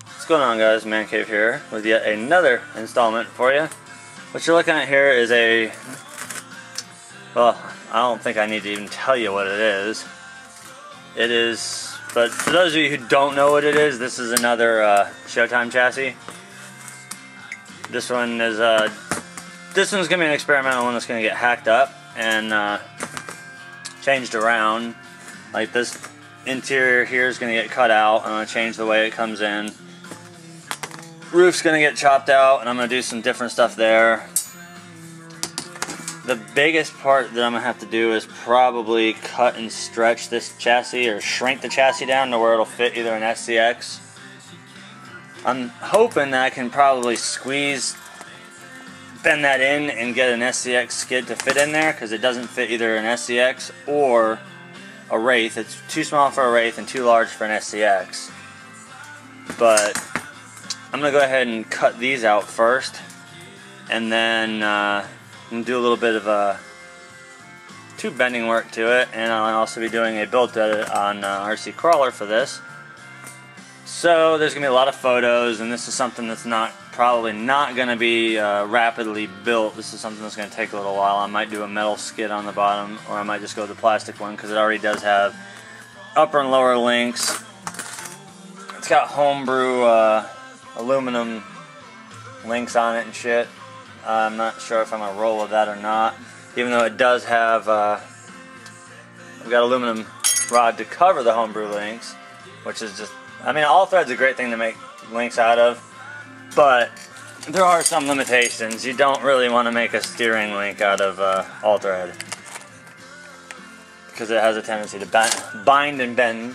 What's going on, guys? Man Cave here with yet another installment for you. What you're looking at here is well, I don't think I need to even tell you what it is. But for those of you who don't know what it is, this is another Showtime chassis. This one's gonna be an experimental one that's gonna get hacked up and changed around. Like this interior here is gonna get cut out. I'm gonna change the way it comes in. Roof's gonna get chopped out, and I'm gonna do some different stuff there. The biggest part that I'm gonna have to do is probably cut and stretch this chassis, or shrink the chassis down to where it'll fit either an SCX. I'm hoping that I can probably bend that in and get an SCX skid to fit in there, because it doesn't fit either an SCX or a Wraith. It's too small for a Wraith and too large for an SCX. But I'm going to go ahead and cut these out first, and then do a little bit of tube bending work to it, and I'll also be doing a build edit on RC Crawler for this. So there's going to be a lot of photos, and this is something that's probably not going to be rapidly built. This is something that's going to take a little while. I might do a metal skid on the bottom, or I might just go with the plastic one, because it already does have upper and lower links. It's got homebrew aluminum links on it and shit. I'm not sure if I'm going to roll with that or not, even though it does have I've got aluminum rod to cover the homebrew links, which is just, I mean, all thread's a great thing to make links out of, but there are some limitations. You don't really want to make a steering link out of all thread, because it has a tendency to bind and bend.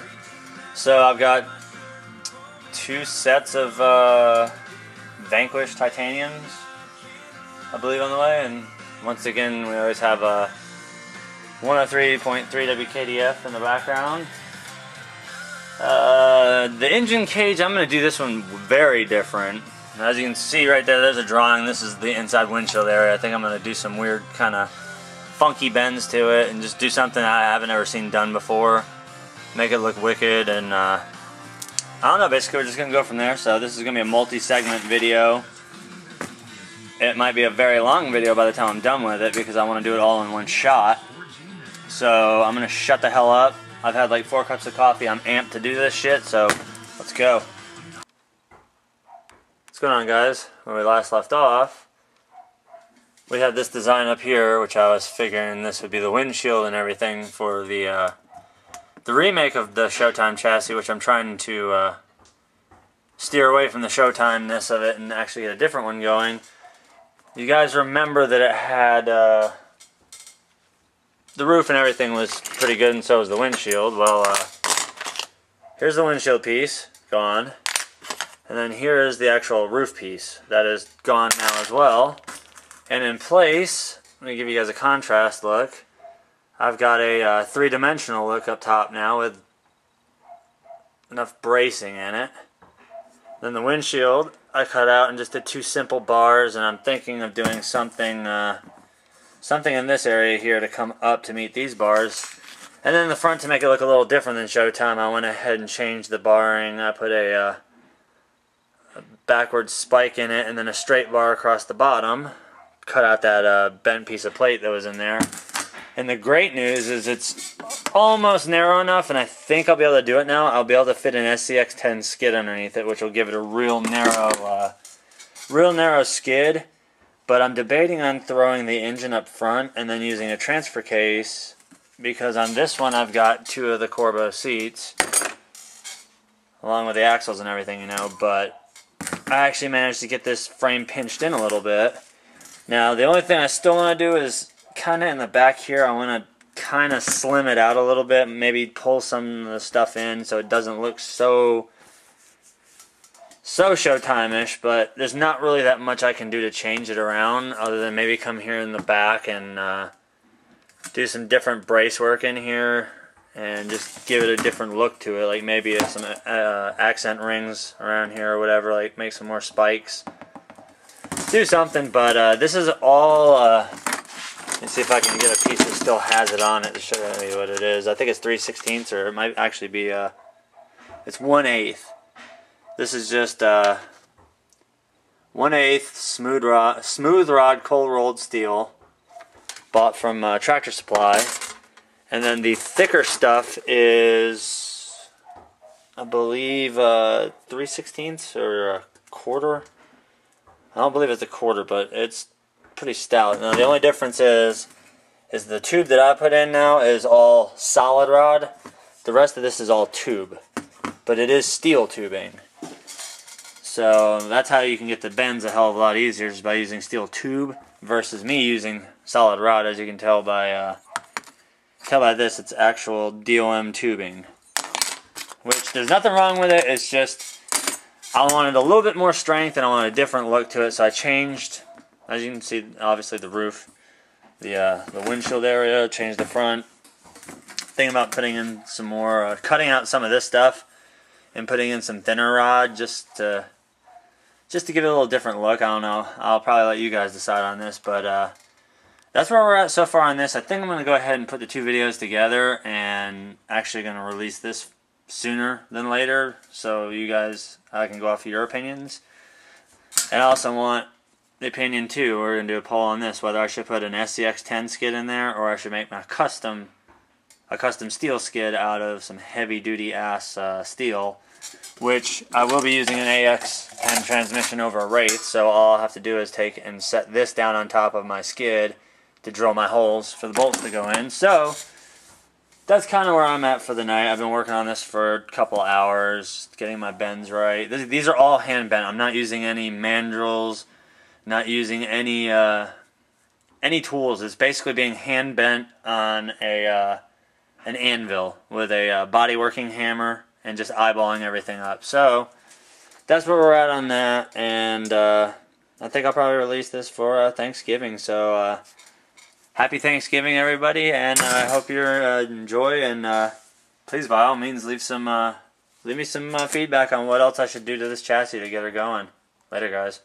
So I've got 2 sets of Vanquish titaniums, I believe, on the way, and once again we always have a 103.3 WKDF in the background. The engine cage, I'm going to do this one very different. As you can see right there, there's a drawing. This is the inside windshield area. I think I'm going to do some weird kind of funky bends to it and just do something I haven't ever seen done before. Make it look wicked, and I don't know, basically we're just going to go from there. So this is going to be a multi-segment video. It might be a very long video by the time I'm done with it, because I want to do it all in one shot. So I'm going to shut the hell up. I've had like 4 cups of coffee. I'm amped to do this shit, so let's go. What's going on, guys? When we last left off, we had this design up here, which I was figuring this would be the windshield and everything for the remake of the Showtime chassis, which I'm trying to steer away from the Showtime-ness of it and actually get a different one going. You guys remember that it had the roof and everything was pretty good, and so was the windshield. Well, here's the windshield piece, gone. And then here is the actual roof piece. That is gone now as well. And in place, let me give you guys a contrast look. I've got a 3-dimensional look up top now with enough bracing in it. Then the windshield I cut out and just did 2 simple bars, and I'm thinking of doing something in this area here to come up to meet these bars. And then in the front, to make it look a little different than Showtime, I went ahead and changed the barring. I put a backwards spike in it and then a straight bar across the bottom. Cut out that bent piece of plate that was in there. And the great news is it's almost narrow enough, and I think I'll be able to do it now. I'll be able to fit an SCX 10 skid underneath it, which will give it a real narrow skid. But I'm debating on throwing the engine up front and then using a transfer case, because on this one I've got 2 of the Corbo seats, along with the axles and everything, you know, but I actually managed to get this frame pinched in a little bit. Now, the only thing I still want to do is kind of in the back here, I want to kind of slim it out a little bit, maybe pull some of the stuff in so it doesn't look so Showtime-ish, but there's not really that much I can do to change it around, other than maybe come here in the back and do some different brace work in here and just give it a different look to it, like maybe some accent rings around here or whatever, like make some more spikes. Do something, but this is all, let's see if I can get a piece that still has it on it to show you what it is. I think it's 3/16, or it might actually be, it's 1/8. This is just 1/8 smooth rod cold rolled steel, bought from Tractor Supply. And then the thicker stuff is, I believe, 3/16 or a quarter. I don't believe it's a quarter, but it's pretty stout. Now the only difference is the tube that I put in now is all solid rod. The rest of this is all tube, but it is steel tubing. So that's how you can get the bends a hell of a lot easier, is by using steel tube versus me using solid rod. As you can tell by this, it's actual DOM tubing, which there's nothing wrong with it. It's just I wanted a little bit more strength and I wanted a different look to it, so I changed. As you can see, obviously the roof, the windshield area, changed the front. Thinking about putting in some more, cutting out some of this stuff and putting in some thinner rod just to give it a little different look. I don't know. I'll probably let you guys decide on this, but that's where we're at so far on this. I think I'm going to go ahead and put the two videos together and actually going to release this sooner than later, so you guys can go off of your opinions. And I also want the opinion too. We're going to do a poll on this, whether I should put an SCX 10 skid in there or I should make my custom steel skid out of some heavy duty ass steel, which I will be using an AX10 transmission over a Wraith, so all I'll have to do is take and set this down on top of my skid to drill my holes for the bolts to go in. So that's kind of where I'm at for the night. I've been working on this for a couple hours, getting my bends right. These are all hand bent. I'm not using any mandrels, not using any tools. It's basically being hand bent on an anvil with a body working hammer and just eyeballing everything up. So that's where we're at on that, and I think I'll probably release this for Thanksgiving. So happy Thanksgiving, everybody, and I hope you enjoy. And please, by all means, leave me some feedback on what else I should do to this chassis to get her going. Later, guys.